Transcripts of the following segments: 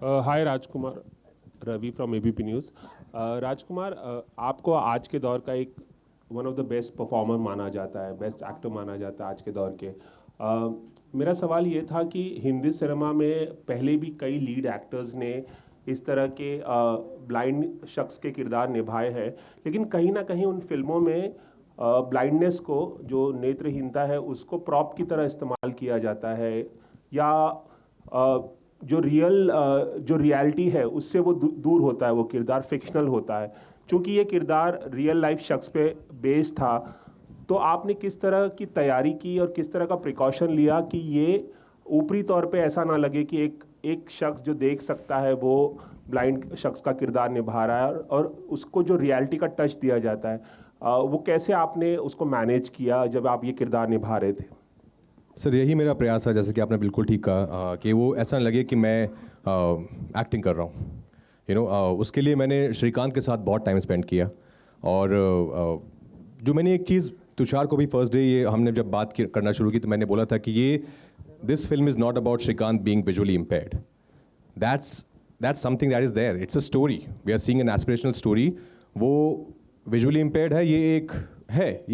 Hi Rajkumar, Ravi from ABP News. Rajkumar, आपको आज के दौर का एक one of the best performer माना जाता है, बेस्ट एक्टर माना जाता है आज के दौर के। मेरा सवाल ये था कि हिंदी सिनेमा में पहले भी कई लीड एक्टर्स ने इस तरह के ब्लाइंड शख्स के किरदार निभाए हैं, लेकिन कहीं ना कहीं उन फिल्मों में ब्लाइंडनेस को, जो नेत्रहीनता है, उसको प्रॉप की तरह इस्तेमाल किया जाता है, या जो रियलिटी है उससे वो दूर होता है, वो किरदार फिक्शनल होता है। चूंकि ये किरदार रियल लाइफ शख्स पे बेस्ड था, तो आपने किस तरह की तैयारी की और किस तरह का प्रिकॉशन लिया कि ये ऊपरी तौर पे ऐसा ना लगे कि एक शख्स जो देख सकता है वो ब्लाइंड शख्स का किरदार निभा रहा है, और उसको जो रियलिटी का टच दिया जाता है, वो कैसे आपने उसको मैनेज किया जब आप ये किरदार निभा रहे थे? सर, यही मेरा प्रयास है, जैसे कि आपने बिल्कुल ठीक कहा, कि वो ऐसा ना लगे कि मैं एक्टिंग कर रहा हूँ। उसके लिए मैंने श्रीकांत के साथ बहुत टाइम स्पेंड किया। और जो मैंने एक चीज़ तुषार को भी फर्स्ट डे ये हमने जब बात करना शुरू की, तो मैंने बोला था कि this film is not about Srikanth being visually impaired. That's something that is there, it's a story, we are seeing an aspirational story. वो विजुअली इम्पेयर्ड है, ये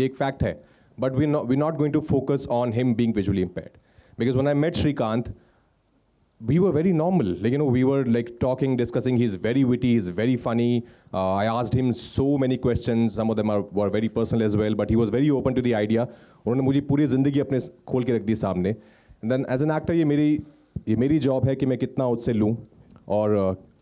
एक फैक्ट है, but we're not going to focus on him being visually impaired, because when I met Srikanth, we were very normal, like, we were like talking, discussing. He's very witty, he's very funny. I asked him so many questions, some of them were very personal as well, but he was very open to the idea. उन्होंने मुझे पूरी ज़िंदगी अपने खोल के रख दी सामने। And then as an actor, ये मेरी जॉब है कि मैं कितना उससे लूँ और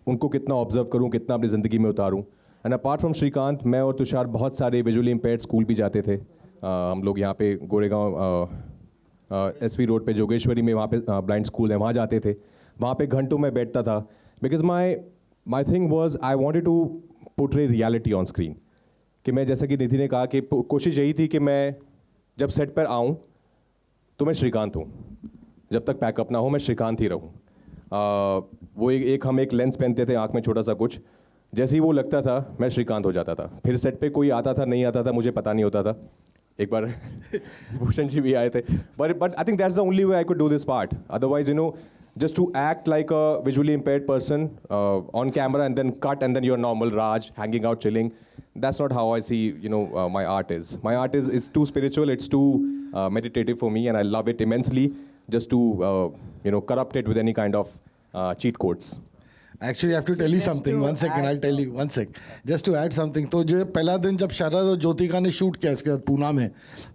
उनको कितना ऑब्जर्व करूँ, कितना अपनी ज़िंदगी में उतारूँ। एंड अपार्ट फ्रॉम श्रीकांत, मैं और तुषार बहुत सारे विजुअली इम्पेयर्ड स्कूल भी जाते थे। हम लोग यहाँ पे गोरेगांव एसवी रोड पे जोगेश्वरी में, वहाँ पे ब्लाइंड स्कूल है, वहाँ जाते थे। वहाँ पे घंटों में बैठता था, because my thing was I wanted to portray reality on screen. कि मैं, जैसा कि निधि ने कहा, कि कोशिश यही थी कि मैं जब सेट पर आऊँ तो मैं श्रीकांत हूँ, जब तक पैकअप ना हो मैं श्रीकांत ही रहूँ। वो हम एक लेंस पहनते थे आँख में छोटा सा कुछ, जैसे ही वो लगता था मैं श्रीकांत हो जाता था। फिर सेट पे कोई आता था नहीं आता था मुझे पता नहीं होता था। एक बार भूषण जी भी आए थे, but I think that's the only way I could do this part. Otherwise, just to act like a visually impaired person on camera and then cut and then you're normal Raj hanging out chilling, that's not how I see my art is. My art is too spiritual, it's too meditative for me, and I love it immensely, just to corrupt it with any kind of cheat codes. Actually, I have to tell you something. 1 second, I'll tell you. 1 sec. Just to add something. तो जो पहला दिन जब शरद और ज्योतिका ने shoot किया इसके बाद पूना में,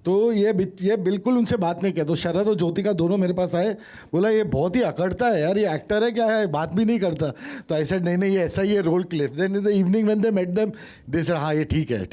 तो ये बिल्कुल उनसे बात नहीं किया। तो शरद और ज्योतिका दोनों मेरे पास आए, बोला ये बहुत ही अकड़ता है यार, ये एक्टर है क्या है, बात भी नहीं करता। तो आई सेड नहीं ये ऐसा ही है role clip. Then in the evening when they met them, they said हाँ ये ठीक है।